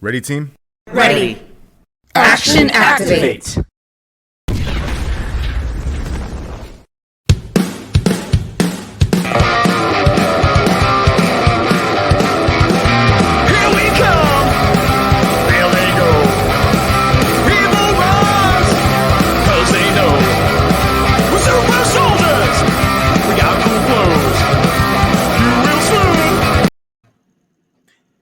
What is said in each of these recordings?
Ready, team? Ready. Action activate.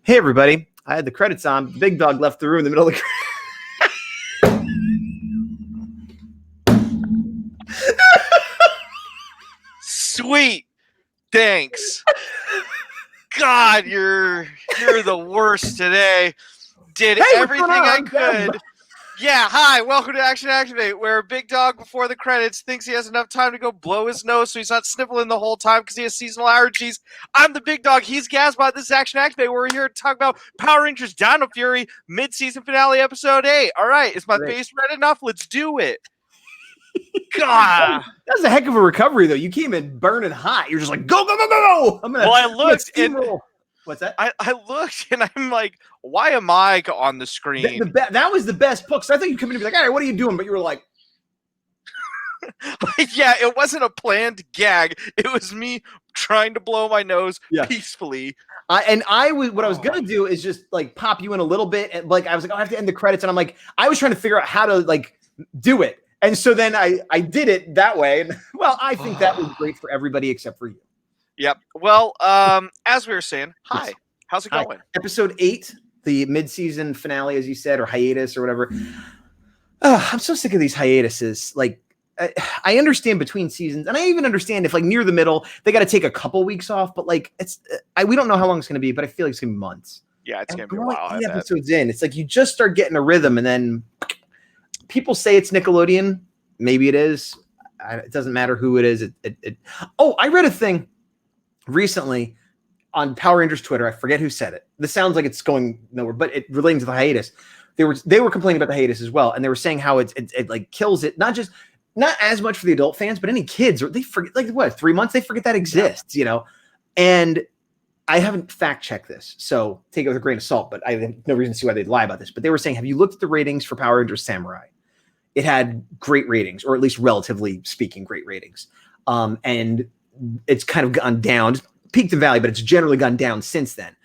Hey everybody, I had the credits on. Big Dog left the room in the middle of the Sweet. Thanks. God, you're the worst today. Did everything I could. Yeah, hi, welcome to Action Activate, where Big Dog, before the credits, thinks he has enough time to go blow his nose so he's not sniffling the whole time because he has seasonal allergies. I'm the Big Dog, he's Gazbot, this is Action Activate, where we're here to talk about Power Rangers Dino Fury, mid-season finale, episode 8. All right, is my face red enough? Let's do it. God. That's a heck of a recovery, though. You came in burning hot. You're just like, go, go, go, go, go. I looked and... What's that? I looked and I'm like, why am I on the screen? That was the best book. So I thought you'd come in and be like, all right, what are you doing? But you were like, yeah, it wasn't a planned gag. It was me trying to blow my nose peacefully. What I was gonna do is just like pop you in a little bit, and like I was like, I have to end the credits, and I'm like, I was trying to figure out how to like do it, and so then I did it that way, and well, I think that was great for everybody except for you. Yep. Well, as we were saying, hi. Yes. How's it going? Episode 8, the mid-season finale, as you said, or hiatus or whatever. I'm so sick of these hiatuses. Like, I understand between seasons, and I even understand if, like, near the middle, they got to take a couple weeks off. But like, we don't know how long it's going to be, but I feel like it's going to be months. Yeah, it's going to be a while. 8 episodes in, it's like you just start getting a rhythm, and then people say it's Nickelodeon. Maybe it is. It doesn't matter who it is. Oh, I read a thing recently on Power Rangers Twitter. I forget who said it. This sounds like it's going nowhere, but it relating to the hiatus. They were complaining about the hiatus as well, and they were saying how it like kills it. Not as much for the adult fans, but any kids, or they forget, like, what, 3 months they forget that exists, you know. And I haven't fact checked this, so take it with a grain of salt. But I have no reason to see why they'd lie about this. But they were saying, have you looked at the ratings for Power Rangers Samurai? It had great ratings, or at least relatively speaking, great ratings. And it's kind of gone down, peaked in valley, but it's generally gone down since then.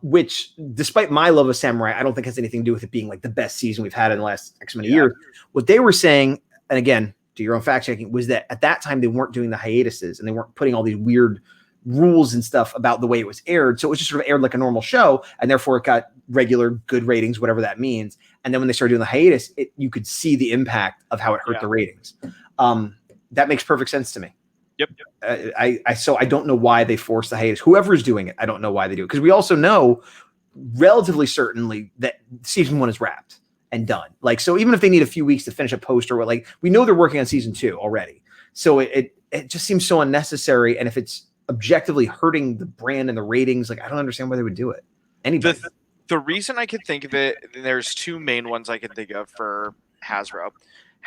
Which, despite my love of Samurai, I don't think has anything to do with it being like the best season we've had in the last X many years. What they were saying, and again, do your own fact checking, was that at that time they weren't doing the hiatuses and they weren't putting all these weird rules and stuff about the way it was aired. So it was just sort of aired like a normal show, and therefore it got regular good ratings, whatever that means. And then when they started doing the hiatus, you could see the impact of how it hurt the ratings. That makes perfect sense to me. Yep. So I don't know why they forced the hiatus. Whoever's doing it, I don't know why they do it, because we also know relatively certainly that season 1 is wrapped and done. Like, so even if they need a few weeks to finish a poster, or like, we know they're working on season 2 already. So it just seems so unnecessary. And if it's objectively hurting the brand and the ratings, like, I don't understand why they would do it. Anybody. The reason I could think of it, there's two main ones I can think of for Hasbro.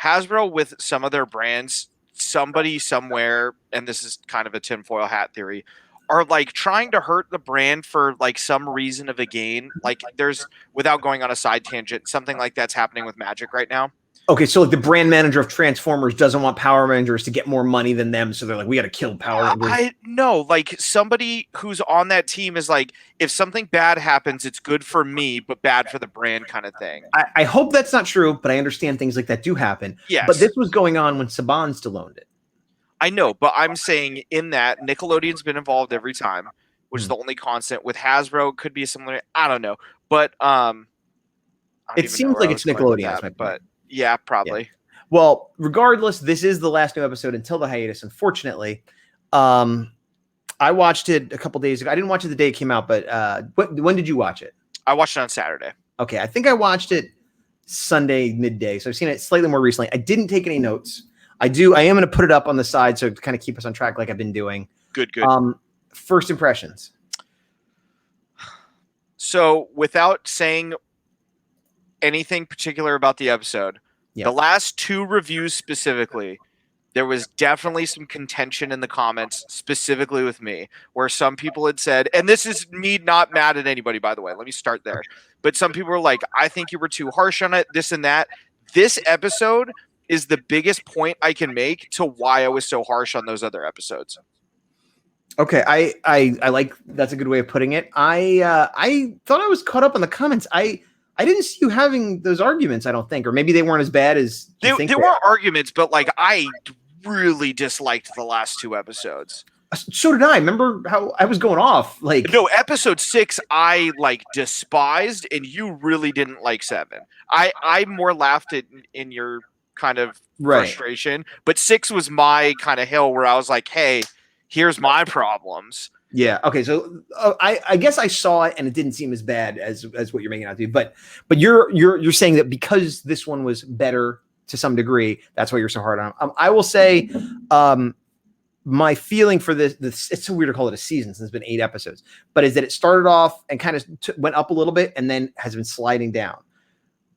Hasbro, with some of their brands, somebody somewhere, and this is kind of a tinfoil hat theory, are like trying to hurt the brand for like some reason of a gain. Like, there's, without going on a side tangent, something like that's happening with Magic right now. Okay, so like the brand manager of Transformers doesn't want Power Rangers to get more money than them, so they're like, we got to kill Power Rangers. I know, like, somebody who's on that team is like, if something bad happens, it's good for me, but bad for the brand, kind of thing. I hope that's not true, but I understand things like that do happen. Yes. But this was going on when Saban still owned it. I know, but I'm saying in that Nickelodeon's been involved every time, which is the only constant. With Hasbro, it could be similar. I don't know, but it seems like it's Nickelodeon, but yeah, probably. Yeah. Well, regardless, this is the last new episode until the hiatus. Unfortunately, I watched it a couple days ago. I didn't watch it the day it came out, but when did you watch it? I watched it on Saturday. Okay, I think I watched it Sunday midday, so I've seen it slightly more recently. I didn't take any notes. I am going to put it up on the side so to kind of keep us on track, like I've been doing. Good. First impressions. So, without saying anything particular about the episode, the last 2 reviews specifically, there was definitely some contention in the comments, specifically with me, where some people had said, and this is me not mad at anybody, by the way, let me start there. But some people were like, I think you were too harsh on it, this and that. This episode is the biggest point I can make to why I was so harsh on those other episodes. Okay, I like, that's a good way of putting it. I thought I was caught up on the comments. I didn't see you having those arguments, I don't think, or maybe they weren't as bad as they weren't arguments, but like I really disliked the last 2 episodes. So did I. Remember how I was going off? Like, no, episode 6 I like despised, and you really didn't like 7. I more laughed in your kind of frustration, but 6 was my kind of hill where I was like, hey, here's my problems. Yeah. Okay. So I guess I saw it and it didn't seem as bad as what you're making out to be. But you're saying that because this one was better to some degree, that's why you're so hard on it. I will say, my feeling for this, it's so weird to call it a season since it's been 8 episodes, but is that it started off and kind of went up a little bit and then has been sliding down.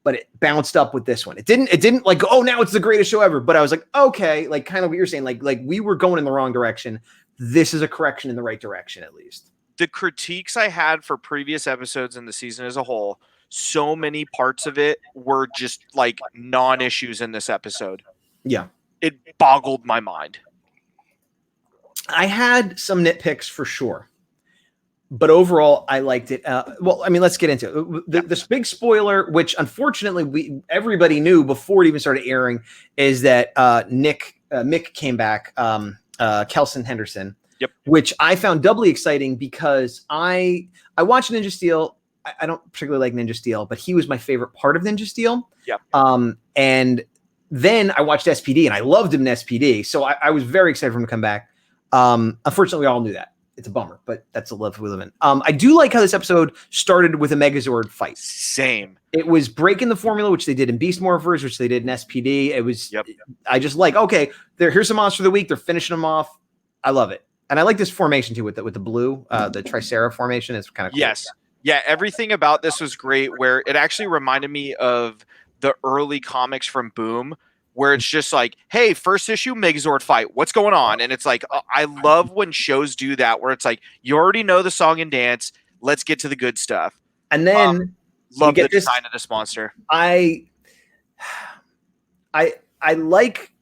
But it bounced up with this one. It didn't like, oh, now it's the greatest show ever. But I was like, okay, like kind of what you're saying, like we were going in the wrong direction. This is a correction in the right direction, at least. The critiques I had for previous episodes in the season as a whole, so many parts of it were just like non-issues in this episode. Yeah. It boggled my mind. I had some nitpicks for sure, but overall I liked it. Well, I mean, let's get into it. This big spoiler, which unfortunately everybody knew before it even started airing, is that Mick came back, Kelson Henderson. Yep. Which I found doubly exciting because I watched Ninja Steel. I don't particularly like Ninja Steel, but he was my favorite part of Ninja Steel. Yep. And then I watched SPD and I loved him in SPD. So I was very excited for him to come back. Unfortunately, we all knew that. It's a bummer, but that's the life we live in. I do like how this episode started with a Megazord fight. Same. It was breaking the formula, which they did in Beast Morphers, which they did in SPD. It was, I just like, okay, here's a monster of the week. They're finishing them off. I love it. And I like this formation too with the blue, the Tricera formation is kind of cool. Yes. Yeah. Everything about this was great, where it actually reminded me of the early comics from Boom, where it's just like, hey, first issue Megazord fight, what's going on? And it's like, I love when shows do that, where it's like, you already know the song and dance, let's get to the good stuff. And then love the design of this monster. I like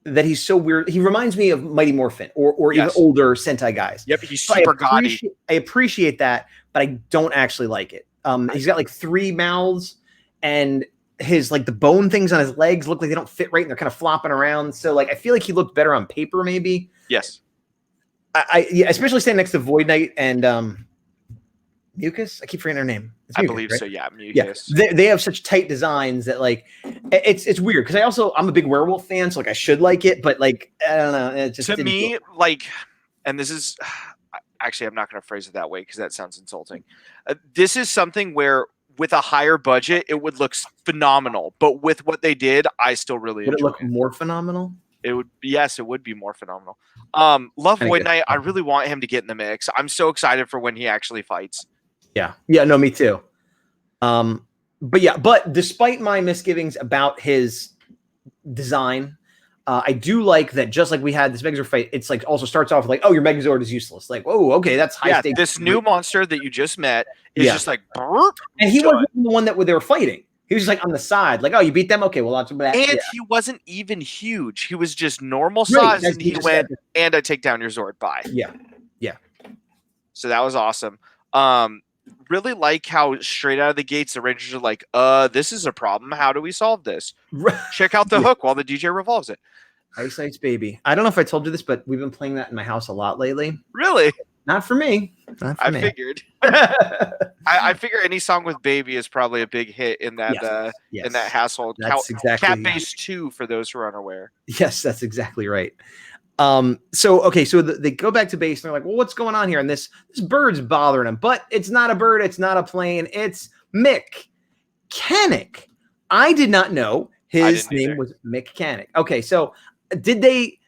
that he's so weird. He reminds me of Mighty Morphin or even older Sentai guys. Yep, he's super gaudy. I appreciate that, but I don't actually like it. He's got like 3 mouths, and his like the bone things on his legs look like they don't fit right and they're kind of flopping around. So like I feel like he looked better on paper, maybe. Yes. Yeah, especially standing next to Void Knight and Mucus. I keep forgetting her name. It's Mucus, I believe right? so. Yeah, Mucus. Yeah, they have such tight designs that like it's weird because I'm a big werewolf fan, so like I should like it, but like I don't know. It just to me like, and this is actually I'm not going to phrase it that way because that sounds insulting. This is something where with a higher budget it would look phenomenal, but with what they did, I still really would it enjoy look more phenomenal. It would, yes, it would be more phenomenal. Love Void Knight. I really want him to get in the mix. I'm so excited for when he actually fights. Yeah, no, me too. But despite my misgivings about his design, I do like that. Just like we had this Megazord fight, it's like also starts off with like, oh, your Megazord is useless. Like, oh, okay, that's high stakes. This new monster that you just met is just like, burp, and he wasn't the one that they were fighting. He was just like on the side, like, oh, you beat them? Okay, well, that's bad. And he wasn't even huge. He was just normal size, and he went, and I take down your Zord. Bye. Yeah. So that was awesome. Really like how straight out of the gates the Rangers are like, this is a problem. How do we solve this? Check out the hook while the DJ revolves it. Ice Ice Baby. I don't know if I told you this, but we've been playing that in my house a lot lately. Really? Not for me. I figured. I figure any song with Baby is probably a big hit in that in that household. That's exactly Cat Base 2 for those who are unaware. Yes, that's exactly right. So they go back to base and they're like, well, what's going on here? And this bird's bothering them, but it's not a bird. It's not a plane. It's Mick Canic. I did not know his name was Mick Canic. Okay. So did they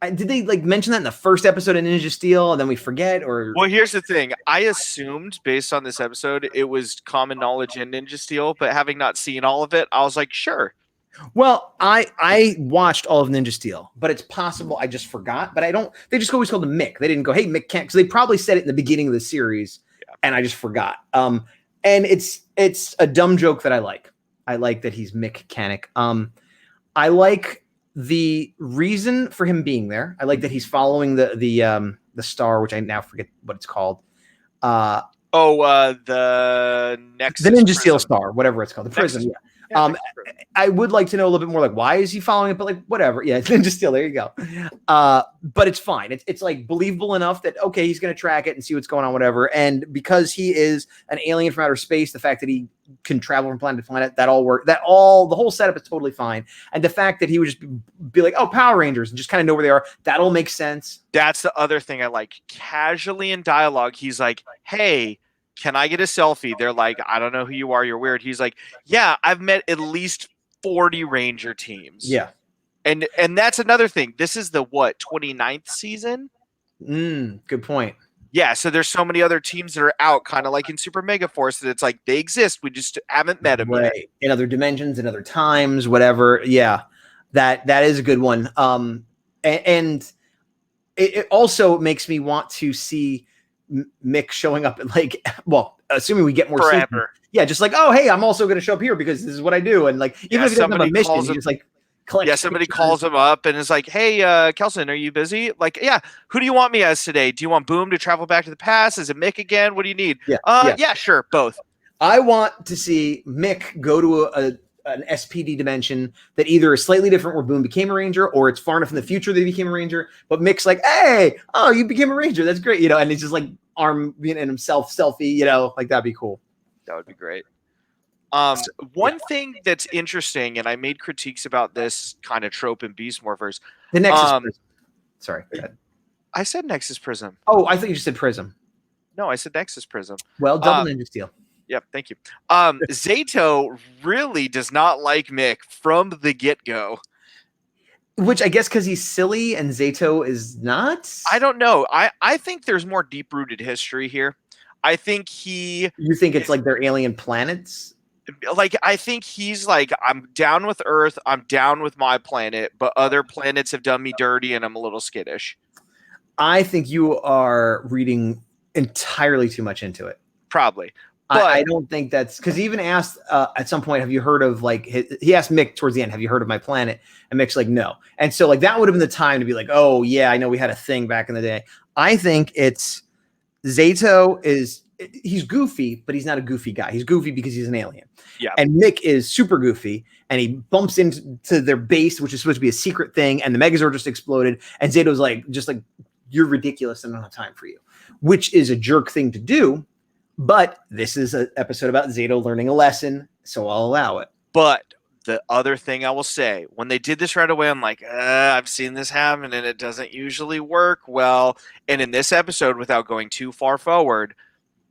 like mention that in the first episode of Ninja Steel and then we forget or? Well, here's the thing. I assumed based on this episode, it was common knowledge in Ninja Steel, but having not seen all of it, I was like, sure. Well, I watched all of Ninja Steel, but it's possible I just forgot. But I don't. They just always called him Mick. They didn't go, "Hey, Mick can't," because they probably said it in the beginning of the series, and I just forgot. And it's a dumb joke that I like. I like that he's Mick Canic. I like the reason for him being there. I like that he's following the star, which I now forget what it's called. The Nexus, the Ninja Prism. Steel star, whatever it's called, the Prism. Nexus. Yeah. Yeah, I would like to know a little bit more, like, why is he following it? But like, whatever. Yeah, it's Ninja Steel. There you go. But it's fine. It's like believable enough that okay, he's going to track it and see what's going on, whatever. And because he is an alien from outer space, the fact that he can travel from planet to planet, that all work. The whole setup is totally fine. And the fact that he would just be like, oh, Power Rangers, and just kind of know where they are, that all makes sense. That's the other thing I like. Casually in dialogue, he's like, "Hey, can I get a selfie?" They're like, "I don't know who you are. You're weird." He's like, "Yeah, I've met at least 40 Ranger teams." Yeah. And that's another thing. This is the 29th season? Good point. Yeah, so there's so many other teams that are out, kind of like in Super Mega Force, that it's like they exist. We just haven't met them yet. In other dimensions, in other times, whatever. Yeah. That is a good one. And it also makes me want to see Mick showing up at like, well, assuming we get more forever. seasons. Yeah, just like, oh, hey, I'm also going to show up here because this is what I do. And like, even if he doesn't have a mission, he just like collects. Yeah, somebody calls him up and is like, "Hey, Kelson, are you busy?" Like, "Yeah, who do you want me as today? Do you want Boom to travel back to the past? Is it Mick again? What do you need?" Yeah, sure, both. I want to see Mick go to an SPD dimension that either is slightly different where Boom became a Ranger, or it's far enough in the future that he became a Ranger. But Mick's like, "Hey, oh, you became a Ranger. That's great," and he's just like arm being in himself selfie, like that'd be cool. That would be great. One thing that's interesting, and I made critiques about this kind of trope in Beast Morphers. The Nexus Prism. Sorry, go ahead. I said Nexus Prism. Oh, I thought you just said Prism. No, I said Nexus Prism. Well, double Ninja Steel. Yep, thank you. Zato really does not like Mick from the get-go. Which I guess because he's silly and Zato is not? I don't know. I think there's more deep-rooted history here. I think You think it's like they're alien planets? Like, I think he's like, I'm down with Earth, I'm down with my planet, but other planets have done me dirty and I'm a little skittish. I think you are reading entirely too much into it. Probably. But I don't think that's because he even asked at some point, have you heard of like he asked Mick towards the end, have you heard of my planet? And Mick's like, no. And so like that would have been the time to be like, oh yeah, I know we had a thing back in the day. I think it's Zato he's goofy, but he's not a goofy guy. He's goofy because he's an alien. Yeah. And Mick is super goofy, and he bumps into their base, which is supposed to be a secret thing, and the Megazord just exploded. And Zato's like, you're ridiculous, and I don't have time for you, which is a jerk thing to do. But this is an episode about Zato learning a lesson, so I'll allow it. But the other thing I will say, when they did this right away, I'm like, I've seen this happen, and it doesn't usually work well. And in this episode, without going too far forward,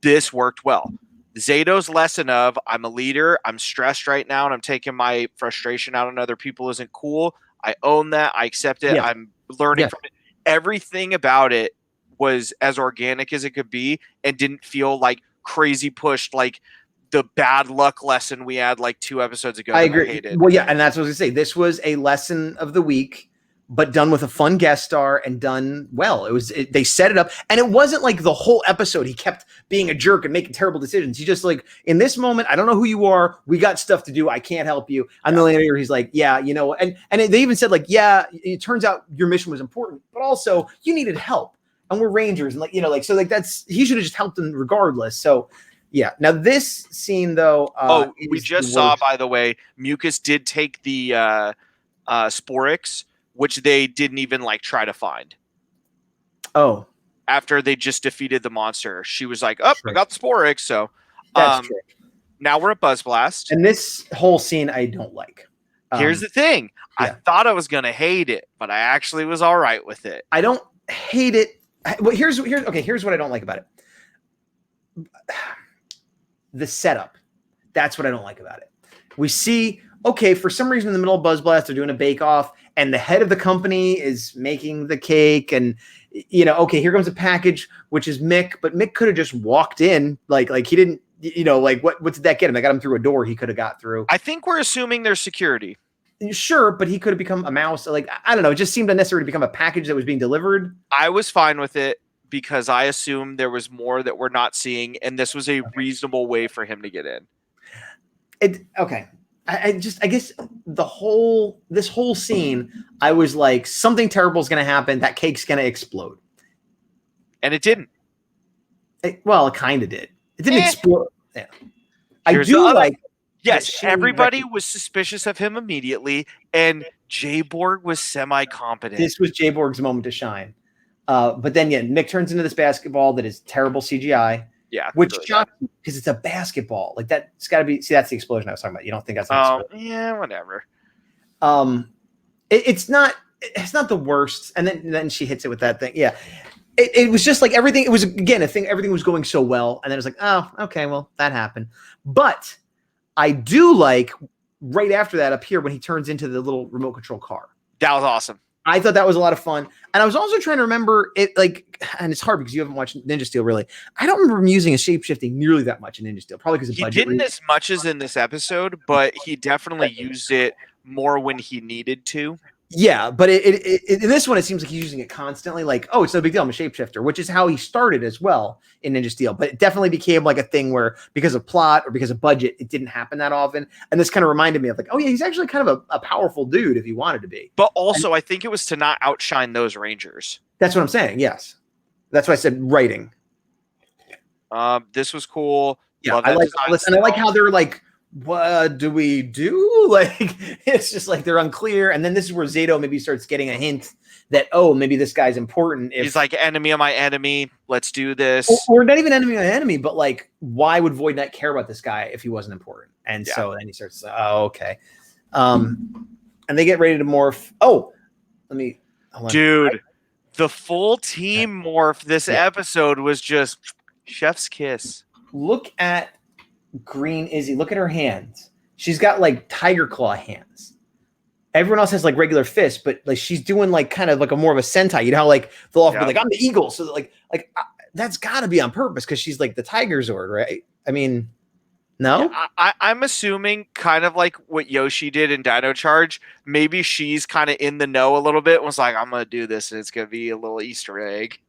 this worked well. Zato's lesson of, I'm a leader, I'm stressed right now, and I'm taking my frustration out on other people isn't cool. I own that. I accept it. Yeah. I'm learning from it. Everything about it was as organic as it could be and didn't feel like crazy pushed, like the bad luck lesson we had like 2 episodes ago. I agree. Well, yeah, and that's what I was going to say. This was a lesson of the week, but done with a fun guest star and done well. They set it up, and it wasn't like the whole episode he kept being a jerk and making terrible decisions. He just like, in this moment, I don't know who you are. We got stuff to do. I can't help you. And then later he's like, yeah, and they even said like, yeah, it turns out your mission was important, but also you needed help, and we're Rangers, and so he should have just helped them regardless. So yeah. Now this scene though, we just saw, by the way, Mucus did take the Sporix, which they didn't even like try to find. Oh, after they just defeated the monster, she was like, "Oh, I got the Sporix." So that's true. Now we're at Buzz Blast, and this whole scene I don't like. Here's the thing: I thought I was gonna hate it, but I actually was all right with it. I don't hate it. Well, here's what I don't like about it. The setup. That's what I don't like about it. We see, okay, for some reason in the middle of Buzz Blast, they're doing a bake-off, and the head of the company is making the cake, and okay, here comes a package, which is Mick, but Mick could have just walked in, like he didn't, what did that get him? I got him through a door he could have got through. I think we're assuming there's security. Sure, but he could have become a mouse. Like, I don't know. It just seemed unnecessary to become a package that was being delivered. I was fine with it because I assumed there was more that we're not seeing, and this was a reasonable way for him to get in. Okay. I guess this whole scene, I was like, something terrible is going to happen. That cake's going to explode. And it didn't. It kind of did. It didn't explode. Yeah. Here's yes, everybody was suspicious of him immediately, and J-Borg was semi-competent. This was J-Borg's moment to shine. But then, Nick turns into this basketball that is terrible CGI. Yeah. Which shocks me because it's a basketball. Like, that's got to be... See, that's the explosion I was talking about. You don't think that's an explosion? Yeah, whatever. It's not the worst. And then she hits it with that thing. Yeah. It was just like everything. It was, again, a thing. Everything was going so well. And then it was like, oh, okay, well, that happened. But... I do like right after that up here when he turns into the little remote control car. That was awesome. I thought that was a lot of fun. And I was also trying to remember it, like, and it's hard because you haven't watched Ninja Steel really. I don't remember him using a shape-shifting nearly that much in Ninja Steel, probably because of budget. He didn't as much as in this episode, but he definitely used it more when he needed to. Yeah, but in this one, it seems like he's using it constantly. Like, oh, it's no big deal. I'm a shapeshifter, which is how he started as well in Ninja Steel. But it definitely became like a thing where because of plot or because of budget, it didn't happen that often. And this kind of reminded me of like, oh, yeah, he's actually kind of a powerful dude if he wanted to be. But also, I think it was to not outshine those Rangers. That's what I'm saying. Yes. That's why I said writing. This was cool. Yeah, I like this. And I like how they're like, what do we do? Like, it's just like they're unclear. And then this is where Zato maybe starts getting a hint that, oh, maybe this guy's important. He's like, enemy of my enemy. Let's do this. Or not even enemy of my enemy, but like, why would Void Knight care about this guy if he wasn't important? And so then he starts, oh, okay. And they get ready to morph. Oh, hold on. Dude, the full team morph this episode was just chef's kiss. Look at Green Izzy. Look at her hands. She's got like tiger claw hands. Everyone else has like regular fists, but like she's doing like kind of like a more of a Sentai. You know how like they'll often be like, I'm the eagle. So that, like that's got to be on purpose because she's like the Tiger Zord, right? I mean, no? Yeah, I'm assuming kind of like what Yoshi did in Dino Charge. Maybe she's kind of in the know a little bit and was like, I'm going to do this and it's going to be a little Easter egg.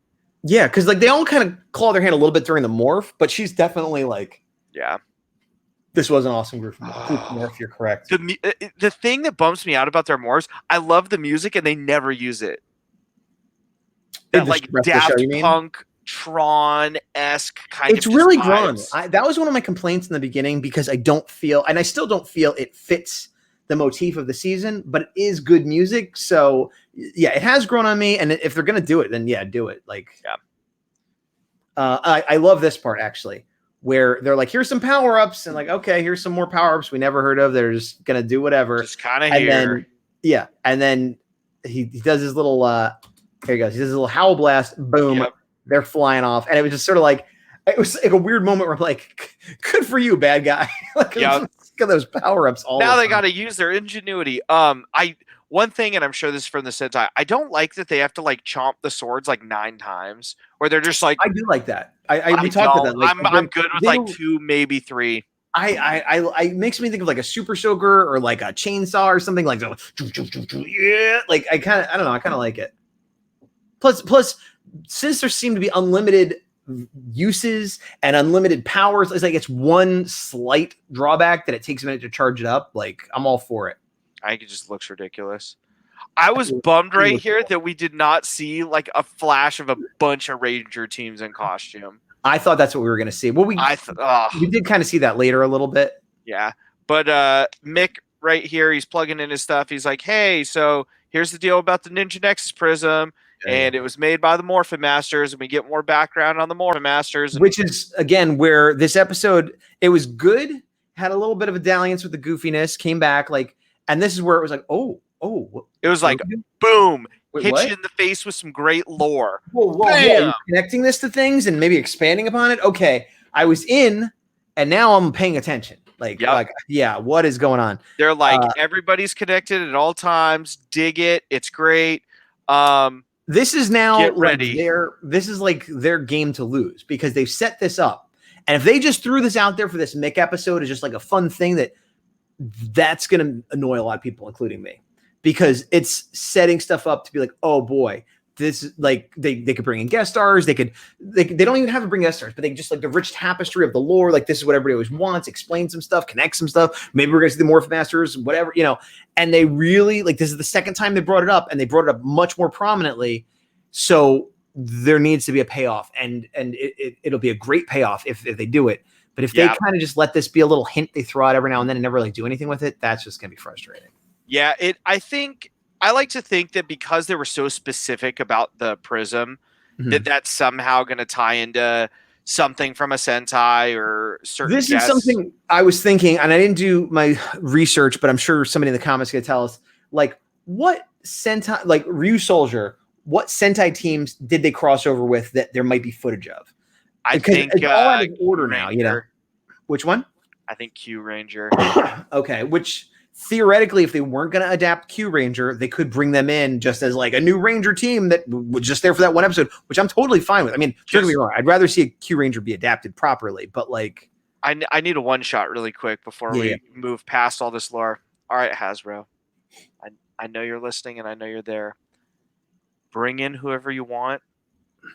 Yeah, because like they all kind of claw their hand a little bit during the morph, but she's definitely like, yeah. This was an awesome group morph. You're correct. The thing that bumps me out about their morphs, I love the music and they never use it. That like Daft Punk, Tron-esque kind it's really grown. That was one of my complaints in the beginning because I don't feel, and I still don't feel it fits the motif of the season, but it is good music. So yeah, it has grown on me. And if they're going to do it, then yeah, do it. Like, I love this part actually, where they're like, here's some power-ups and like, okay, here's some more power-ups we never heard of. They're just going to do whatever. Just kind of here. Then, and then he does his little, here he goes. He does his little howl blast. Boom. Yep. They're flying off. And it was just sort of like, it was like a weird moment where I'm like, good for you, bad guy. Like, look at those power-ups all now they got to use their ingenuity. One thing, and I'm sure this is from the Sentai, I don't like that they have to like chomp the swords like 9 times, where they're just like. I do like that. We talked about that. Like, I'm good with like 2, maybe 3. I makes me think of like a super soaker or like a chainsaw or something like that. Yeah, like I don't know. I kind of like it. Plus, since there seem to be unlimited uses and unlimited powers, it's like it's one slight drawback that it takes a minute to charge it up. Like I'm all for it. I think it just looks ridiculous. I was bummed right here that we did not see like a flash of a bunch of Ranger teams in costume. I thought that's what we were going to see. Well, we did kind of see that later a little bit. Yeah. But Mick right here, he's plugging in his stuff. He's like, hey, so here's the deal about the Ninja Nexus Prism. And it was made by the Morphin Masters, and we get more background on the Morphin Masters. Which is, again, where this episode, it was good, had a little bit of a dalliance with the goofiness, came back, like, and this is where it was like, oh. It was like, boom, hit you in the face with some great lore. Whoa, yeah, connecting this to things and maybe expanding upon it. Okay, I was in, and now I'm paying attention. Like, what is going on? They're like, everybody's connected at all times. Dig it. It's great. This is now get ready. This is like their game to lose because they've set this up. And if they just threw this out there for this Mick episode as just like a fun thing that that's going to annoy a lot of people, including me, because it's setting stuff up to be like, oh boy, this is like they could bring in guest stars. They don't even have to bring guest stars, but they just like the rich tapestry of the lore. Like this is what everybody always wants. Explain some stuff, connect some stuff. Maybe we're going to see the Morph Masters, whatever, you know. And they really like this is the second time they brought it up, and they brought it up much more prominently. So there needs to be a payoff, and it'll be a great payoff if they do it. But if they kind of just let this be a little hint they throw out every now and then and never really do anything with it, that's just going to be frustrating. Yeah, I like to think that because they were so specific about the prism, that's somehow going to tie into something from a Sentai or certain. This is something I was thinking, and I didn't do my research, but I'm sure somebody in the comments can tell us, like, what Sentai, like Ryu Soldier, what Sentai teams did they cross over with that there might be footage of? I think it's all out of order now, you know. Which one? I think Q Ranger. Okay, which theoretically, if they weren't going to adapt Q Ranger, they could bring them in just as like a new Ranger team that was just there for that one episode, which I'm totally fine with. I mean, don't get me wrong, I'd rather see a Q Ranger be adapted properly, but like, I need a one shot really quick before we move past all this lore. All right, Hasbro, I know you're listening and I know you're there. Bring in whoever you want.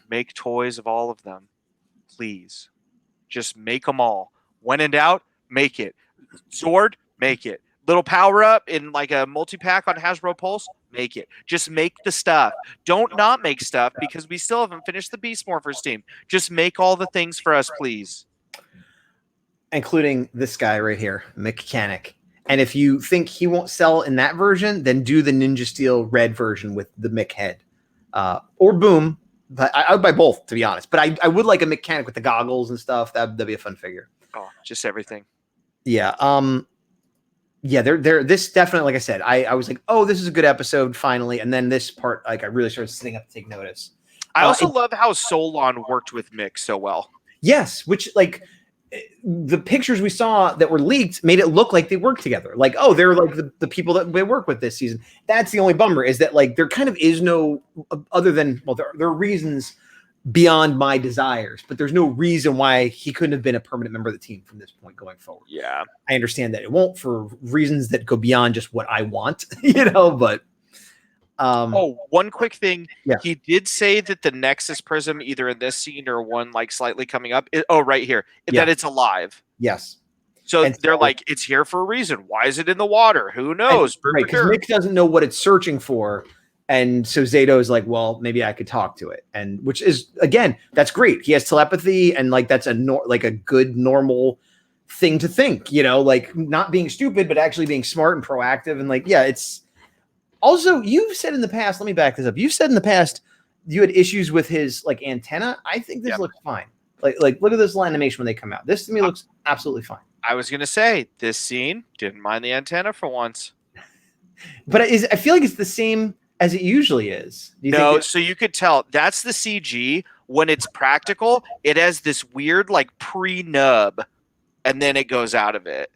Make toys of all of them, please. Just make them all. When in doubt, make it. Zord, make it. Little power up in like a multi-pack on Hasbro Pulse, make it. Just make the stuff. Don't not make stuff because we still haven't finished the Beast Morphers team. Just make all the things for us, please. Including this guy right here, Mechanic. And if you think he won't sell in that version, then do the Ninja Steel red version with the Mick head. Or Boom. But I would buy both, to be honest. But I would like a Mechanic with the goggles and stuff. That'd be a fun figure. Oh, just everything. Yeah. Yeah, they're this definitely, like I said, I was like, oh, this is a good episode finally, and then this part, like, I really started sitting up to take notice. I also love how Solon worked with Mick so well. Yes, which like the pictures we saw that were leaked made it look like they worked together. Like, oh, they're like the people that they work with this season. That's the only bummer is that like there kind of is no other than there are reasons beyond my desires, but there's no reason why he couldn't have been a permanent member of the team from this point going forward. Yeah. I understand that it won't for reasons that go beyond just what I want, you know, but one quick thing. Yeah. He did say that the Nexus Prism, either in this scene or one like slightly coming up, right here, that it's alive. Yes. So they're like, it's here for a reason. Why is it in the water? Who knows? Right, because Mick doesn't know what it's searching for. And so Zato is like, well, maybe I could talk to it. And which is, again, that's great. He has telepathy and like, that's a good, normal thing to think, you know, like not being stupid, but actually being smart and proactive. And like, yeah, it's also, you've said in the past, let me back this up. You've said in the past, you had issues with his like antenna. I think this looks fine. Like look at this animation when they come out. This to me looks absolutely fine. I was going to say this scene didn't mind the antenna for once, but I feel like it's the same as it usually is. No, so you could tell that's the CG. When it's practical, it has this weird like pre-nub, and then it goes out of it.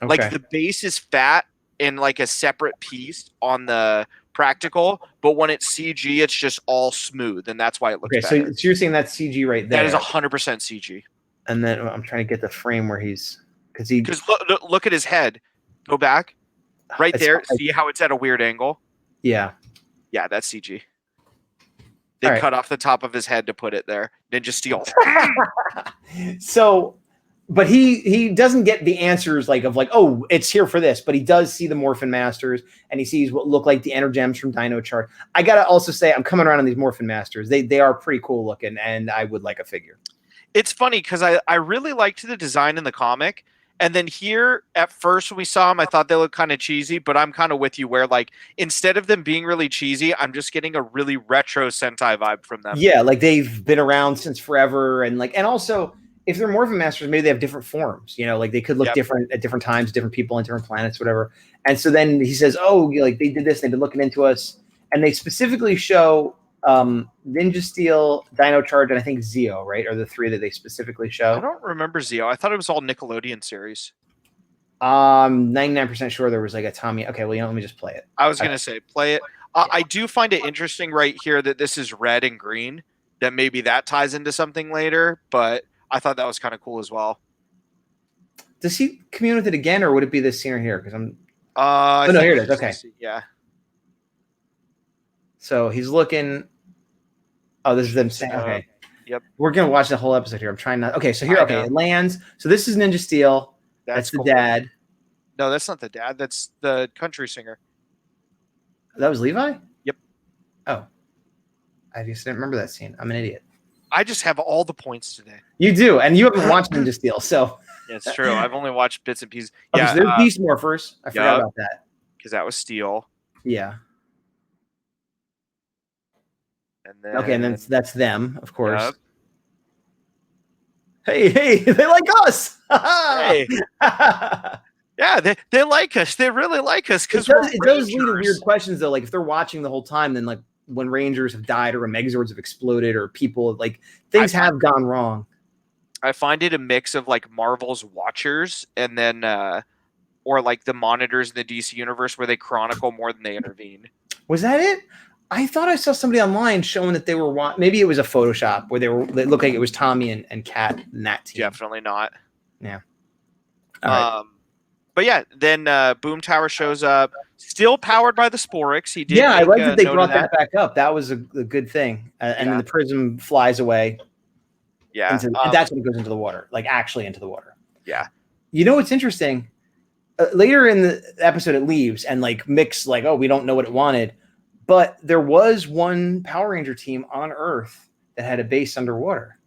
Okay. Like the base is fat in like a separate piece on the practical, but when it's CG, it's just all smooth, and that's why it looks better. So you're saying that's CG right there. That is 100% CG. And then I'm trying to get the frame where because look at his head. Go back right there. See how it's at a weird angle. Yeah. Yeah, that's CG. They cut off the top of his head to put it there. Ninja Steel. So, but he doesn't get the answers oh, it's here for this, but he does see the Morphin Masters and he sees what look like the Energems from Dino Chart. I got to also say, I'm coming around on these Morphin Masters. They are pretty cool looking and I would like a figure. It's funny because I really liked the design in the comic. And then here, at first when we saw them, I thought they looked kind of cheesy, but I'm kind of with you where, like, instead of them being really cheesy, I'm just getting a really retro Sentai vibe from them. Yeah, like they've been around since forever. And also, if they're Morphin Masters, maybe they have different forms. You know, like they could look different at different times, different people on different planets, whatever. And so then he says, oh, like they did this, they've been looking into us. And they specifically show Ninja Steel, Dino Charge, and I think Zeo, right, are the three that they specifically show. I don't remember Zeo. I thought it was all Nickelodeon series. 99% sure there was like a Tommy. Okay, well, let me just play it. I was gonna say play it. I do find it interesting right here that this is red and green. That maybe that ties into something later, but I thought that was kind of cool as well. Does he commune with it again, or would it be this scene right here? Because I'm. I Oh no, think here it it's is. Okay. Yeah. So he's looking. Oh, this is them saying. Okay. Yep. We're gonna watch the whole episode here. I'm trying not. Okay, so here. I Okay, know. it lands. So this is Ninja Steel. That's the cool. dad. No, that's not the dad. That's the country singer. That was Levi? Yep. Oh. I just didn't remember that scene. I'm an idiot. I just have all the points today. You do, and you haven't watched Ninja Steel, so. Yeah, it's true. I've only watched bits and pieces. Okay, Yeah, so there's Beast Morphers. I forgot about that. Because that was Steel. Yeah. And then, okay, and then that's them, of course. Yep. Hey, they like us. Hey. Yeah, they like us. They really like us because it does lead to weird questions though. Like if they're watching the whole time, then like when Rangers have died or when Megazords have exploded or people like things have gone wrong. I find it a mix of like Marvel's Watchers and then or like the monitors in the DC universe where they chronicle more than they intervene. Was that it? I thought I saw somebody online showing that they were maybe it was a Photoshop where they looked like it was Tommy and Kat in that team. Definitely not. Yeah. All right. But yeah, then Boom Tower shows up, still powered by the Sporix. He did. Yeah, I like that they brought that back up. That was a good thing. And then the prism flies away. Yeah, and that's when it goes into the water, like actually into the water. Yeah. You know what's interesting? Later in the episode, it leaves, and like Mick's like, "Oh, we don't know what it wanted," but there was one Power Ranger team on Earth that had a base underwater.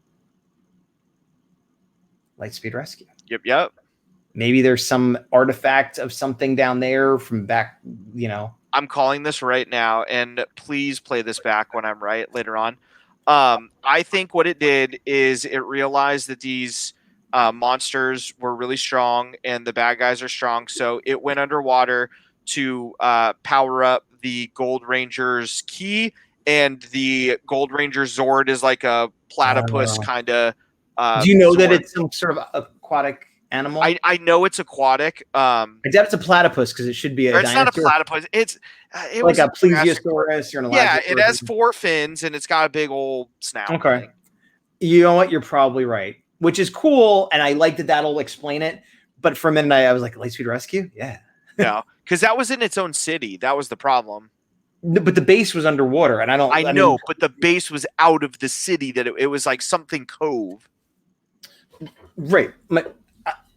Lightspeed Rescue. Yep. Maybe there's some artifact of something down there from back, I'm calling this right now, and please play this back when I'm right later on. I think what it did is it realized that these monsters were really strong and the bad guys are strong, so it went underwater to power up the Gold Ranger's key, and the Gold Ranger Zord is like a platypus kind of. Do you know that it's some sort of aquatic animal? I know it's aquatic. I doubt it's a platypus because it should be a it's dinosaur. not a platypus. It like was a plesiosaurus or an yeah, it has 4 fins and it's got a big old snout. Okay. Thing. You know what? You're probably right, which is cool. And I like that that'll explain it. But for a minute, I was like, Lightspeed Rescue? Yeah. No, because that was in its own city. That was the problem. But the base was underwater. And I know, but the base was out of the city that it was like something cove. Right.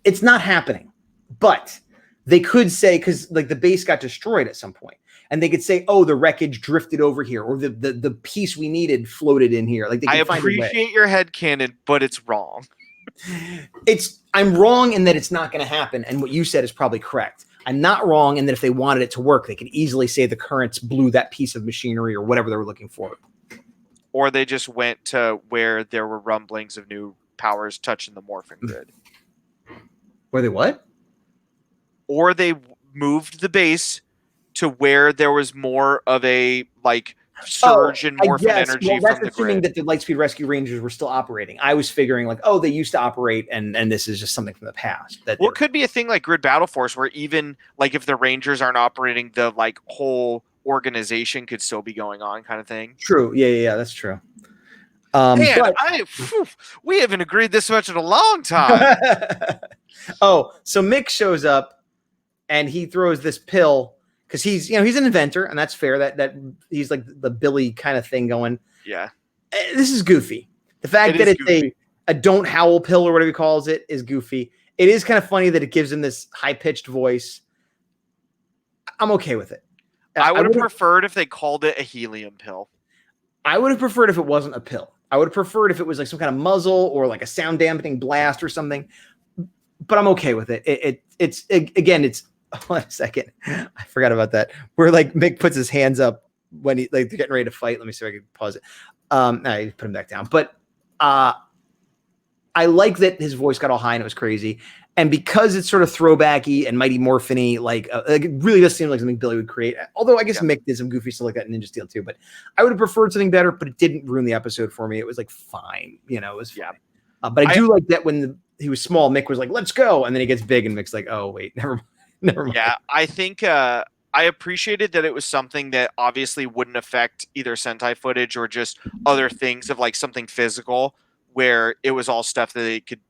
It's not happening. But they could say, because like the base got destroyed at some point, and they could say, "Oh, the wreckage drifted over here," or the piece we needed floated in here. Like they I appreciate your headcanon, but it's wrong. I'm wrong in that it's not going to happen, and what you said is probably correct. I'm not wrong in that if they wanted it to work, they could easily say the currents blew that piece of machinery or whatever they were looking for. Or they just went to where there were rumblings of new powers touching the morphin grid. Were they what? Or they moved the base to where there was more of a like surge in morphin energy well, that's from the assuming grid. that the Lightspeed Rescue Rangers were still operating. I was figuring like, oh, they used to operate, and this is just something from the past. It could be a thing like Grid Battle Force, where even like if the Rangers aren't operating, the like whole organization could still be going on, kind of thing. True. Yeah, that's true. Man, we haven't agreed this much in a long time. Oh, so Mick shows up and he throws this pill because he's an inventor, and that's fair. That he's like the Billy kind of thing going. Yeah, this is goofy. The fact that it's a don't howl pill or whatever he calls it is goofy. It is kind of funny that it gives him this high pitched voice. I'm okay with it. I would have preferred if they called it a helium pill. I would have preferred if it wasn't a pill. I would have preferred if it was like some kind of muzzle or like a sound dampening blast or something. But I'm okay with it. It's hold on a second. I forgot about that. Where like Mick puts his hands up when he like they're getting ready to fight. Let me see if I can pause it. I put him back down. But I like that his voice got all high and it was crazy. And because it's sort of throwbacky and Mighty Morphin-y, like it really does seem like something Billy would create. Although I guess Mick did some goofy stuff like that in Ninja Steel too. But I would have preferred something better, but it didn't ruin the episode for me. It was like fine. It was fine. But I do like that when he was small, Mick was like, let's go. And then he gets big and Mick's like, oh, wait, never mind. Yeah, I think I appreciated that it was something that obviously wouldn't affect either Sentai footage or just other things of like something physical where it was all stuff that they could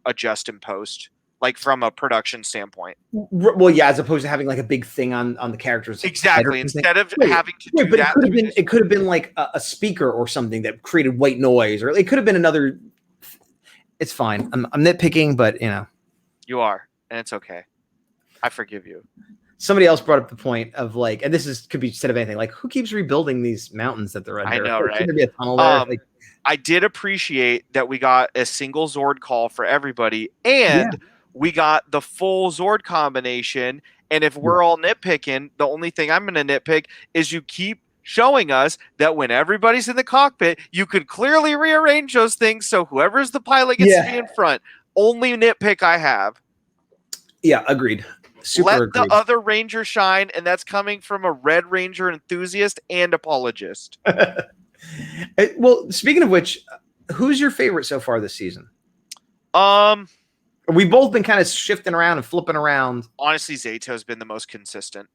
adjust in post. like from a production standpoint. Well, yeah, as opposed to having like a big thing on the characters. Exactly. Instead of having to do but that, it could have been like a speaker or something that created white noise, or it could have been another. It's fine. I'm nitpicking, but you are, and it's okay. I forgive you. Somebody else brought up the point of like, and could be said of anything, like who keeps rebuilding these mountains that they're under? I know, right? Should there be a tunnel there? I did appreciate that we got a single Zord call for everybody, and we got the full Zord combination. And if we're all nitpicking, the only thing I'm going to nitpick is you keep showing us that when everybody's in the cockpit, you could clearly rearrange those things so whoever's the pilot gets to be in front. Only nitpick I have. Yeah, agreed. Let the other Ranger shine, and that's coming from a Red Ranger enthusiast and apologist. Well, speaking of which, who's your favorite so far this season? We've both been kind of shifting around and flipping around. Honestly, Zayto's been the most consistent.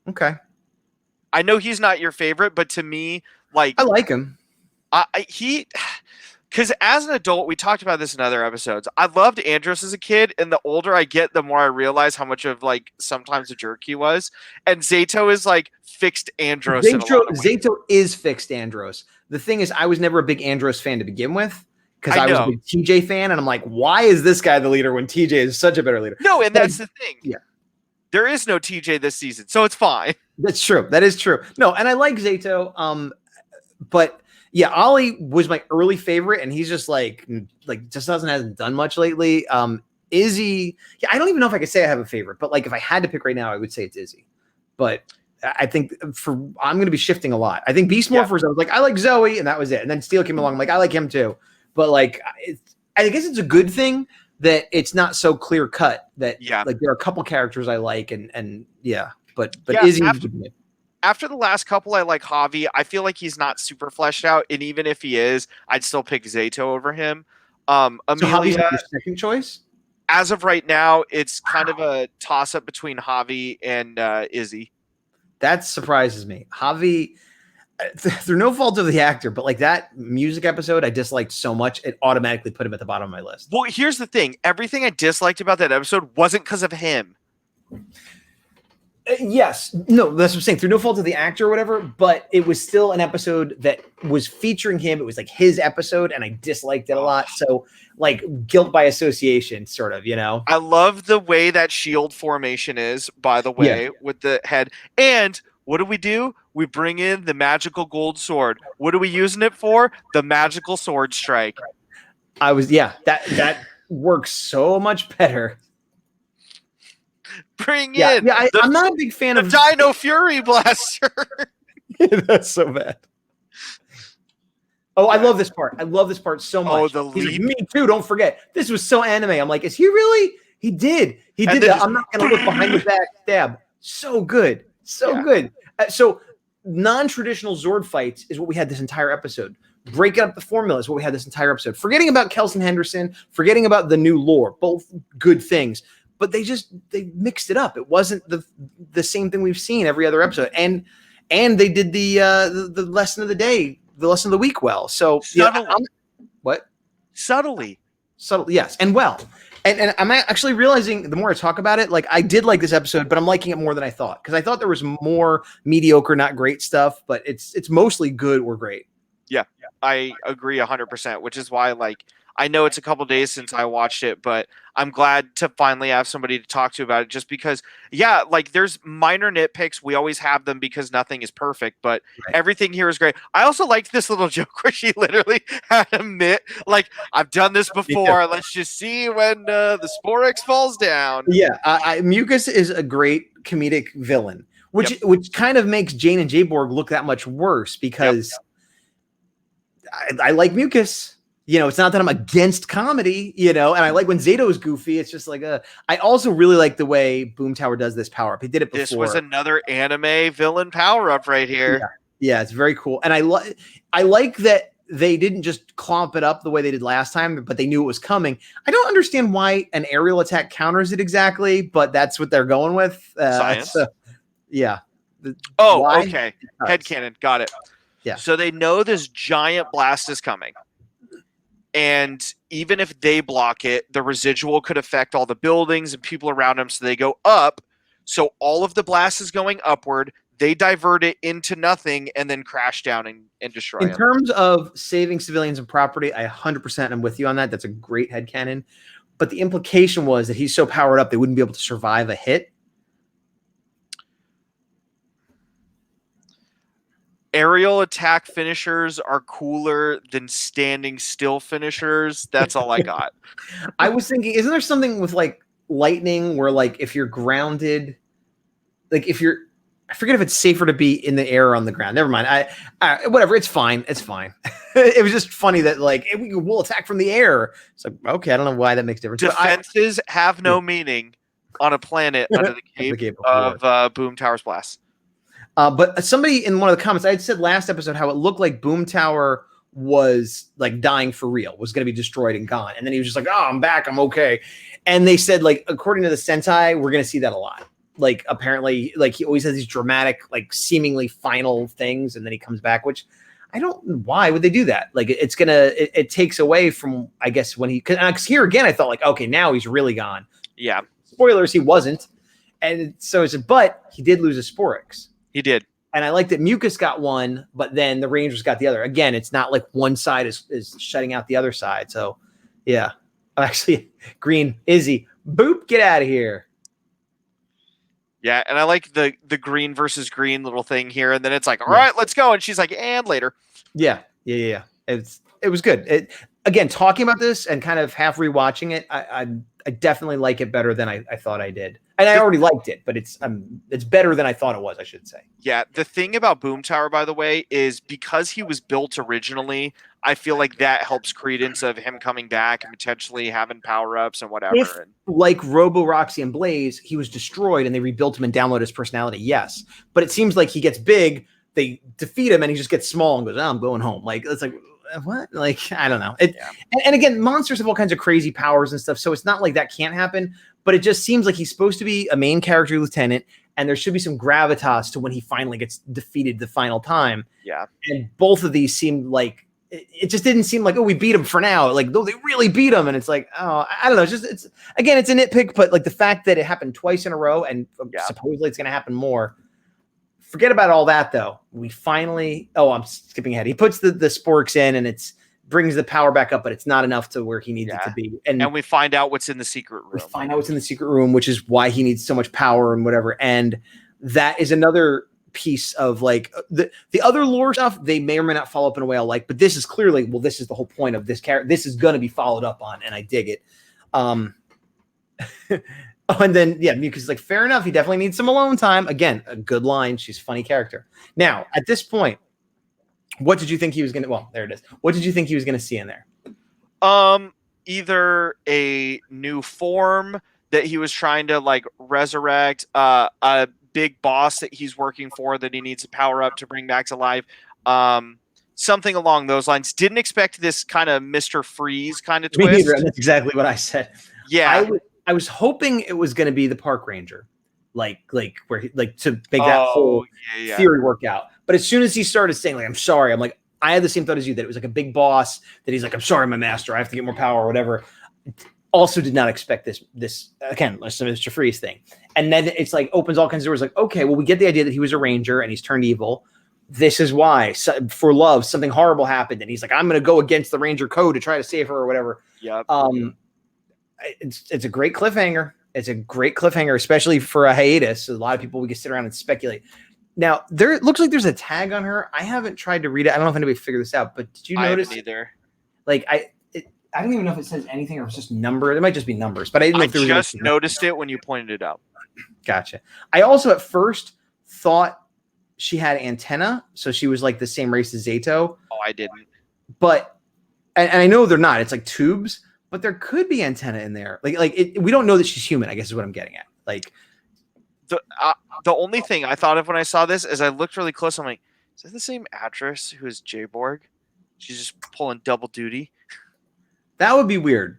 Okay. I know he's not your favorite, but to me, like... I like him. Because as an adult, we talked about this in other episodes. I loved Andros as a kid, and the older I get, the more I realize how much of like sometimes a jerk he was. And Zayto is like fixed Andros. Zayto is fixed Andros. The thing is, I was never a big Andros fan to begin with because I was a big TJ fan, and I'm like, why is this guy the leader when TJ is such a better leader? No, and that's the thing. Yeah, there is no TJ this season, so it's fine. That's true. That is true. No, and I like Zayto, but. Yeah, Ollie was my early favorite, and he's just like just hasn't done much lately. Izzy, I don't even know if I could say I have a favorite, but like if I had to pick right now, I would say it's Izzy. But I think I'm going to be shifting a lot. I think Beast Morphers, I was like, I like Zoe, and that was it. And then Steel came along, I'm like, I like him too. But like, I guess it's a good thing that it's not so clear cut that like there are a couple characters I like, and but Izzy. After the last couple, I like Javi. I feel like he's not super fleshed out, and even if he is, I'd still pick Zayto over him. Amelia, so Javi's like your second choice? As of right now, it's kind of a toss-up between Javi and Izzy. That surprises me. Javi, through no fault of the actor, but like that music episode I disliked so much, it automatically put him at the bottom of my list. Well, here's the thing. Everything I disliked about that episode wasn't because of him. Yes. No, that's what I'm saying. Through no fault of the actor or whatever, but it was still an episode that was featuring him. It was like his episode, and I disliked it a lot. So, like, guilt by association, sort of, I love the way that shield formation is, by the way, with the head. And what do? We bring in the magical gold sword. What are we using it for? The magical sword strike. That works so much better. Bring in. Yeah, I'm not a big fan of Dino Fury Blaster. That's so bad. Oh, I love this part. I love this part so much. Oh, the lead. Me too. Don't forget. This was so anime. I'm like, is he really? He did. He did that. I'm not going to look behind the back stab. So good. So good. So non-traditional Zord fights is what we had this entire episode. Breaking up the formula is what we had this entire episode. Forgetting about Kelson Henderson, forgetting about the new lore, both good things. But they mixed it up. It wasn't the same thing we've seen every other episode. And they did the lesson of the day, the lesson of the week well. So what? Subtly, yes, and well. And I'm actually realizing the more I talk about it, like I did like this episode, but I'm liking it more than I thought, because I thought there was more mediocre, not great stuff, but it's mostly good or great. Yeah, I agree 100%, which is why I know it's a couple days since I watched it, but I'm glad to finally have somebody to talk to about it, just because, there's minor nitpicks. We always have them because nothing is perfect, but everything here is great. I also liked this little joke where she literally had him knit, I've done this before. Yeah. Let's just see when the Sporex falls down. Yeah, Mucus is a great comedic villain, which kind of makes Jane and Jayborg look that much worse, because I like Mucus. It's not that I'm against comedy, and I like when Zato is goofy. It's just I also really like the way Boom Tower does this power up. He did it before. This was another anime villain power up right here. Yeah, it's very cool. And I like that they didn't just clomp it up the way they did last time, but they knew it was coming. I don't understand why an aerial attack counters it exactly, but that's what they're going with. Science. Yeah. Okay. Headcanon. Got it. Yeah. So they know this giant blast is coming. And even if they block it, the residual could affect all the buildings and people around them, so they go up. So all of the blast is going upward. They divert it into nothing and then crash down and destroy In them. terms of saving civilians and property, I 100% am with you on that. That's a great headcanon. But the implication was that he's so powered up, they wouldn't be able to survive a hit. Aerial attack finishers are cooler than standing still finishers. That's all I got. I was thinking, isn't there something with like lightning where like if you're grounded, like if you're, I forget if it's safer to be in the air or on the ground. Never mind. I whatever. It's fine. It's fine. It was just funny that like we'll attack from the air. It's like, okay, I don't know why that makes a difference. Defenses have no meaning on a planet under the cape of Boom Tower's blast. But somebody in one of the comments, I had said last episode how it looked like Boom Tower was like dying for real, was going to be destroyed and gone. And then he was just like, oh, I'm back. I'm okay. And they said, like, according to the Sentai, we're going to see that a lot. Like, apparently, like, he always has these dramatic, like, seemingly final things. And then he comes back, which I don't, why would they do that? Like, it's going to, it takes away from, I guess, when he, because here again, I thought, like, okay, now he's really gone. Yeah. Spoilers, he wasn't. And so it's, but he did lose a Sporix. He did. And I like that Mucus got one, but then the Rangers got the other. Again, it's not like one side is shutting out the other side. So, yeah. Actually, Green, Izzy, boop, get out of here. Yeah, and I like the green versus green little thing here. And then it's like, all right, let's go. And she's like, and later. Yeah. It was good. Again, talking about this and kind of half rewatching it, I definitely like it better than I thought I did. And I already liked it, but it's better than I thought it was, I should say. Yeah, the thing about Boom Tower, by the way, is because he was built originally, I feel like that helps credence of him coming back and potentially having power-ups and whatever. If, like Robo, Roxy, and Blaze, he was destroyed and they rebuilt him and downloaded his personality, yes. But it seems like he gets big, they defeat him, and he just gets small and goes, oh, I'm going home. Like, it's like, what? Like, I don't know. And again, monsters have all kinds of crazy powers and stuff, so it's not like that can't happen. But it just seems like he's supposed to be a main character lieutenant, and there should be some gravitas to when he finally gets defeated the final time. Yeah. And both of these seemed like it just didn't seem like, oh, we beat him for now. Like, no, they really beat him. And it's like, oh, I don't know. It's a nitpick, but like the fact that it happened twice in a row and supposedly it's going to happen more. Forget about all that, though. We finally, I'm skipping ahead. He puts the Sporix in and brings the power back up, but it's not enough to where he needs it to be. And we find out what's in the secret room. We find out what's in the secret room, which is why he needs so much power and whatever. And that is another piece of like the other lore stuff. They may or may not follow up in a way I like, but this is clearly, well, this is the whole point of this character. This is going to be followed up on, and I dig it. And then, Mucus is like, fair enough. He definitely needs some alone time. Again, a good line. She's a funny character. Now, at this point, what did you think he was going to, well, there it is. What did you think he was going to see in there? Either a new form that he was trying to like resurrect, a big boss that he's working for that he needs to power up to bring back to life. Something along those lines. Didn't expect this kind of Mr. Freeze kind of twist. Me neither. That's exactly what I said. Yeah. I was hoping it was going to be the park ranger, like where he, like to make that whole theory work out. But as soon as he started saying like, I'm sorry, I'm like, I had the same thought as you, that it was like a big boss that he's like, I'm sorry, my master, I have to get more power or whatever. Also did not expect this again, Mr. Freeze thing. And then it's like opens all kinds of doors. Like, okay, well, we get the idea that he was a ranger and he's turned evil. This is why, for love, something horrible happened. And he's like, I'm going to go against the ranger code to try to save her or whatever. Yep. It's a great cliffhanger. It's a great cliffhanger, especially for a hiatus. A lot of people, we can sit around and speculate. Now, it looks like there's a tag on her. I haven't tried to read it. I don't know if anybody figured this out, but did you notice? I haven't either. Like, I don't even know if it says anything or it's just numbers. It might just be numbers, but I didn't know if there was just noticed it when you pointed it out. Gotcha. I also at first thought she had antenna, so she was like the same race as Zato. Oh, I didn't. But, and I know they're not. It's like tubes. But there could be antenna in there. We don't know that she's human, I guess is what I'm getting at. Like the only thing I thought of when I saw this is I looked really close. I'm like, is that the same actress who is J-Borg? She's just pulling double duty. That would be weird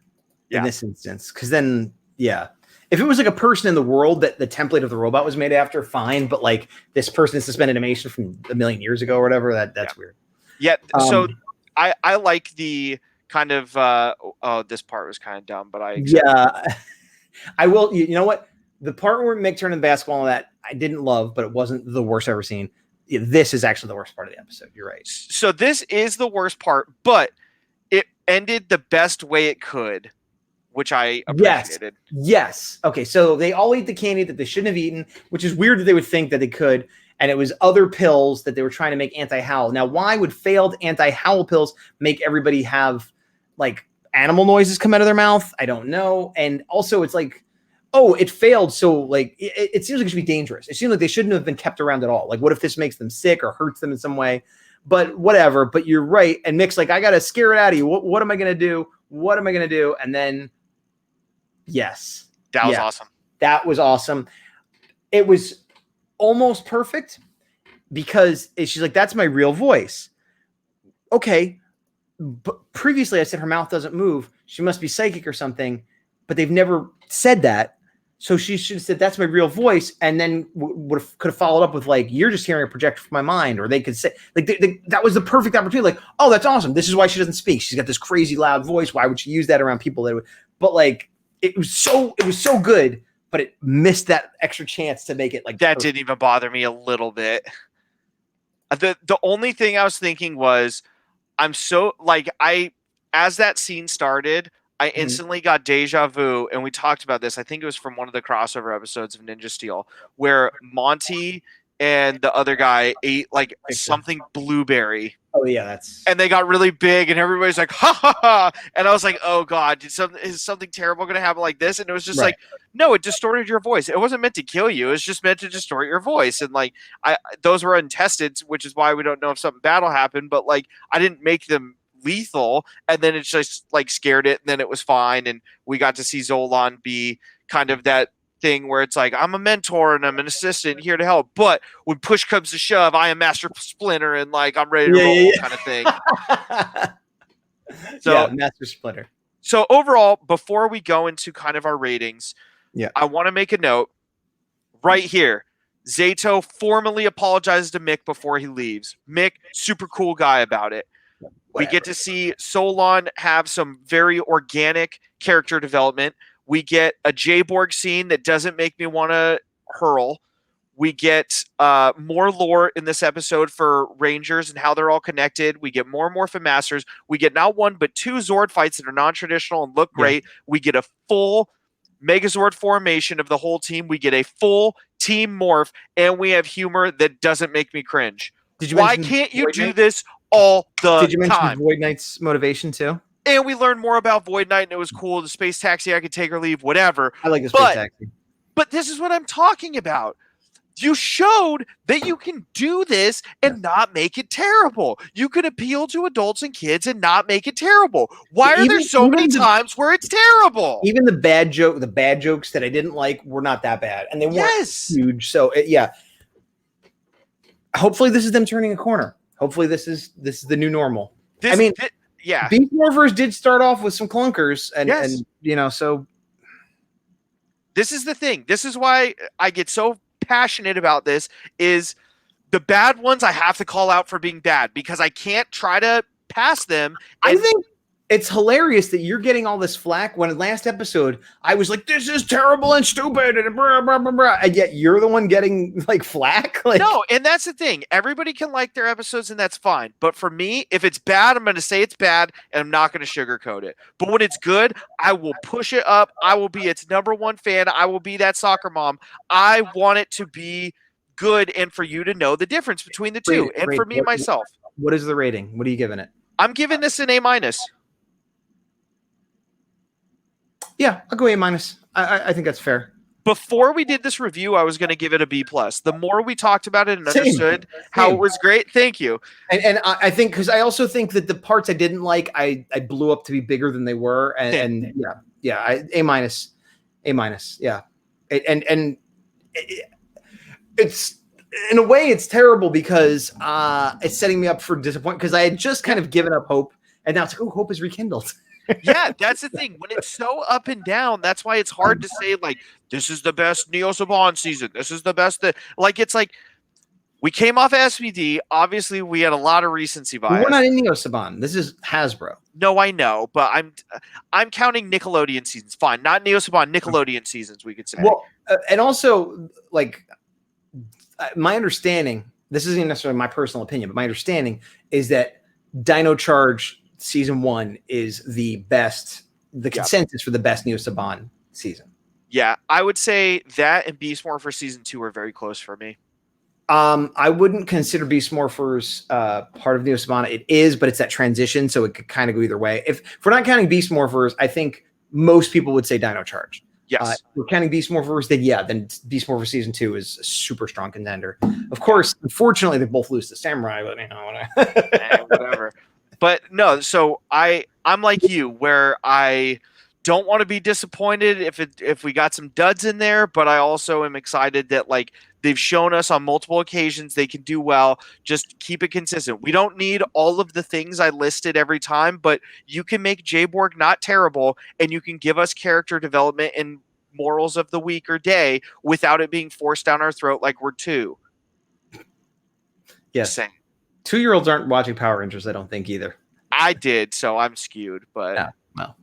in this instance. Because then, if it was like a person in the world that the template of the robot was made after, fine. But like this person is suspended animation from a million years ago or whatever, that's weird. Yeah. So I like the kind of this part was kind of dumb, but I will. You know what? The part where Mick turned in the basketball and all that I didn't love, but it wasn't the worst I've ever seen. This is actually the worst part of the episode. You're right. So this is the worst part, but it ended the best way it could, which I appreciated. Yes. Okay. So they all ate the candy that they shouldn't have eaten, which is weird that they would think that they could. And it was other pills that they were trying to make anti-howl. Now, why would failed anti-howl pills make everybody have like animal noises come out of their mouth? I don't know. And also it's like, oh, it failed. So like, it seems like it should be dangerous. It seems like they shouldn't have been kept around at all. Like, what if this makes them sick or hurts them in some way? But whatever. But you're right. And Mick's like, I got to scare it out of you. What am I going to do? What am I going to do? And then, yes. That was awesome. That was awesome. It was almost perfect because she's like, that's my real voice. Okay. But previously I said her mouth doesn't move. She must be psychic or something, but they've never said that. So she should have said, that's my real voice. And then could have followed up with like, you're just hearing a projector from my mind. Or they could say like, that was the perfect opportunity. Like, oh, that's awesome. This is why she doesn't speak. She's got this crazy loud voice. Why would she use that around people that would, but like, it was so good, but it missed that extra chance to make it like that. Didn't even bother me a little bit. The only thing I was thinking was, I'm so like, as that scene started, I instantly got deja vu, and we talked about this. I think it was from one of the crossover episodes of Ninja Steel, where Monty and the other guy ate like something blueberry. Oh yeah, and they got really big, and everybody's like, ha ha ha! And I was like, oh god, is something terrible going to happen like this? And it was just like, no, it distorted your voice. It wasn't meant to kill you. It was just meant to distort your voice. And like, those were untested, which is why we don't know if something bad will happen. But like, I didn't make them lethal, and then it just like scared it, and then it was fine, and we got to see Zolan be kind of that thing where it's like, I'm a mentor and I'm an assistant here to help, but when push comes to shove, I am Master Splinter and like I'm ready to roll kind of thing. So yeah, Master Splinter. So overall, before we go into kind of our ratings, I want to make a note right here. Zato formally apologizes to Mick before he leaves. Mick, super cool guy about it. We get to see Solon have some very organic character development. We get a J-Borg scene that doesn't make me want to hurl. We get more lore in this episode for Rangers and how they're all connected. We get more Morphin Masters. We get not one, but two Zord fights that are non-traditional and look great. We get a full Megazord formation of the whole team. We get a full team morph, and we have humor that doesn't make me cringe. Why can't you do this all the time? Did you mention Void Knight's motivation too? And we learned more about Void Knight, and it was cool. The space taxi, I could take or leave, whatever. I like the space taxi. But this is what I'm talking about. You showed that you can do this and not make it terrible. You can appeal to adults and kids and not make it terrible. Why are there so many times where it's terrible? Even the bad jokes that I didn't like were not that bad, and they weren't huge. So hopefully this is them turning a corner. Hopefully this is the new normal. Beast Morphers did start off with some clunkers, and so this is the thing. This is why I get so passionate about this. Is the bad ones I have to call out for being bad because I can't try to pass them. I think it's hilarious that you're getting all this flack when in last episode I was like, this is terrible and stupid and blah, blah, blah, blah, and yet you're the one getting like flack. Like, no, and that's the thing. Everybody can like their episodes and that's fine. But for me, if it's bad, I'm going to say it's bad and I'm not going to sugarcoat it. But when it's good, I will push it up. I will be its #1 fan. I will be that soccer mom. I want it to be good and for you to know the difference between the two. And for me, myself. What is the rating? What are you giving it? I'm giving this an A-. Yeah, I'll go A-. I think that's fair. Before we did this review, I was going to give it a B+. The more we talked about it and understood how it was great, thank you. And I think because I also think that the parts I didn't like, I blew up to be bigger than they were, A-. Yeah, and it's in a way it's terrible because it's setting me up for disappointment because I had just kind of given up hope, and now it's like, oh, hope is rekindled. Yeah, that's the thing. When it's so up and down, that's why it's hard to say, like, this is the best Neo Saban season. This is the best. It's like We came off of SVD. Obviously, we had a lot of recency bias. We're not in Neo Saban. This is Hasbro. No, I know, but I'm counting Nickelodeon seasons. Fine, not Neo Saban, Nickelodeon seasons, we could say. Well, and also, like, my understanding, this isn't necessarily my personal opinion, but my understanding is that Dino Charge season 1 is the best, the consensus for the best Neo Saban season. Yeah, I would say that and Beast Morpher season 2 are very close for me. I wouldn't consider Beast Morphers part of Neo Saban. It is, but it's that transition, so it could kind of go either way. If we're not counting Beast Morphers, I think most people would say Dino Charge. Yes. If we're counting Beast Morphers, then Beast Morpher season 2 is a super strong contender. Of course, unfortunately, they both lose to Samurai, but you know, whatever. But no, so I'm like you, where I don't want to be disappointed if we got some duds in there, but I also am excited that like they've shown us on multiple occasions they can do well. Just keep it consistent. We don't need all of the things I listed every time, but you can make J-Borg not terrible, and you can give us character development and morals of the week or day without it being forced down our throat like we're 2. Yes. Same. 2-year-olds aren't watching Power Rangers, I don't think either. I did, so I'm skewed, but yeah. Well,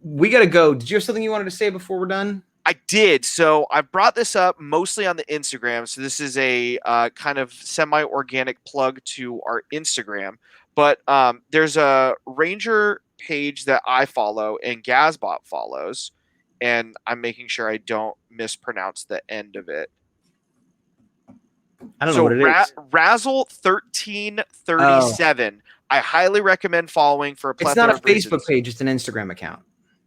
we got to go. Did you have something you wanted to say before we're done? I did. So I brought this up mostly on the Instagram. So this is a kind of semi-organic plug to our Instagram. But there's a Ranger page that I follow and Gazbot follows. And I'm making sure I don't mispronounce the end of it. I don't know what it is. Razzle 1337. I highly recommend following for a plethora It's not a of Facebook reasons. page, it's an Instagram account.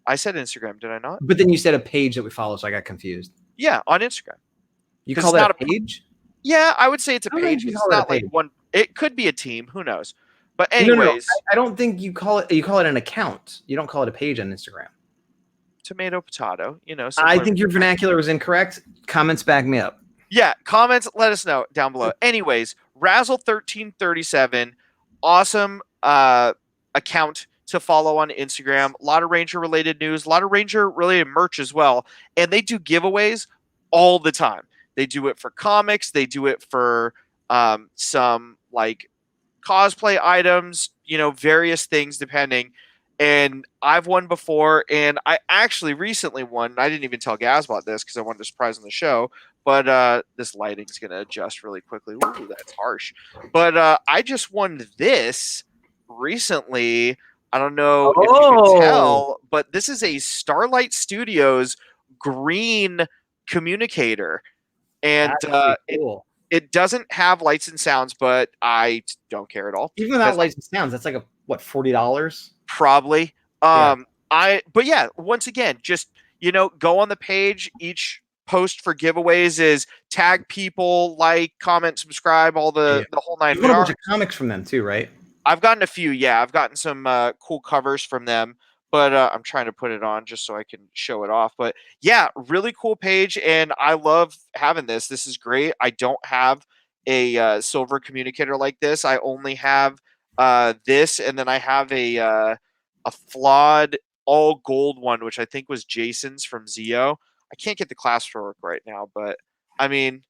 I said Instagram, did I not? But then you said a page that we follow, so I got confused. Yeah, on Instagram. You call that a page? Yeah, I would say it's a I don't think page. you It's call it a not like page. one. It could be a team. Who knows? But anyways, No. I don't think you call it. You call it an account. You don't call it a page on Instagram. tomato, potato. You know. I think your vernacular was incorrect. Comments back me up. Yeah, comments. Let us know down below. Anyways, Razzle 1337, awesome account to follow on Instagram. A lot of Ranger related news, a lot of Ranger related merch as well, and they do giveaways all the time. They do it for comics. They do it for some like cosplay items. You know, various things depending. And I've won before, and I actually recently won. I didn't even tell Gazbot this because I wanted to surprise on the show. But this lighting's going to adjust really quickly. Ooh, that's harsh. But I just won this recently. I don't know if you can tell, but this is a Starlight Studios green communicator. And cool. it doesn't have lights and sounds, but I don't care at all. Even without lights and sounds, that's like what, $40? Probably. But yeah, once again, just, you know, go on the page. Each post for giveaways is tag people, like, comment, subscribe, all the whole 9 yards. You got a bunch of comics from them too, right? I've gotten a few. Yeah, I've gotten some cool covers from them, but I'm trying to put it on just so I can show it off. But yeah, really cool page, and I love having this. This is great. I don't have a silver communicator like this. I only have this, and then I have a flawed all gold one, which I think was Jason's from Zio. I can't get the class to work right now, but I mean,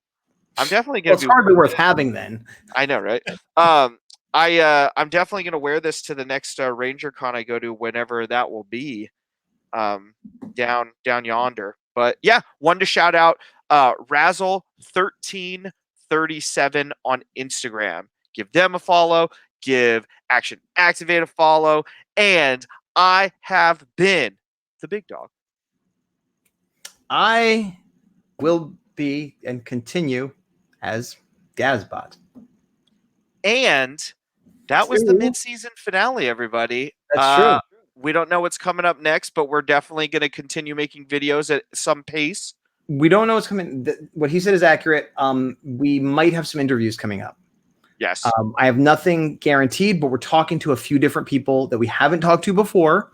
I'm definitely gonna. Well, it's hardly worth having then. I know, right? I'm definitely gonna wear this to the next Ranger Con I go to, whenever that will be, down yonder. But yeah, one to shout out, Razzle 1337 on Instagram. Give them a follow. Give Action Activate a follow. And I have been the Big Dog. I will be and continue as Gazbot. And that was the mid-season finale, everybody. That's true. We don't know what's coming up next, but we're definitely going to continue making videos at some pace. We don't know what's coming. What he said is accurate. We might have some interviews coming up. Yes. I have nothing guaranteed, but we're talking to a few different people that we haven't talked to before.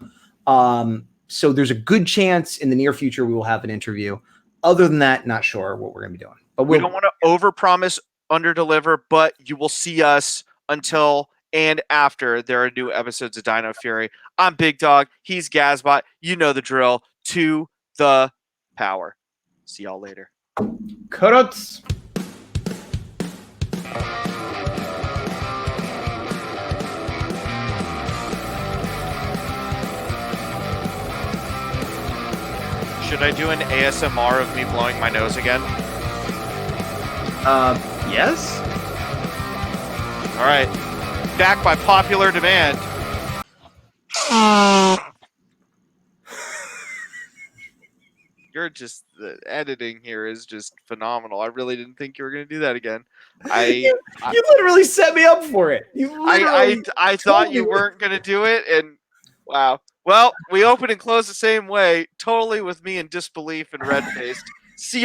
So there's a good chance in the near future we will have an interview. Other than that, not sure what we're going to be doing. But we don't want to overpromise, underdeliver, but you will see us until and after there are new episodes of Dino Fury. I'm Big Dog. He's Gazbot. You know the drill. To the power. See y'all later. Kudos. Should I do an ASMR of me blowing my nose again? Yes. All right. Back by popular demand. You're just the editing here is just phenomenal. I really didn't think you were going to do that again. You literally set me up for it. I thought you weren't going to do it, and wow. Well, we open and close the same way, totally with me in disbelief and red faced. See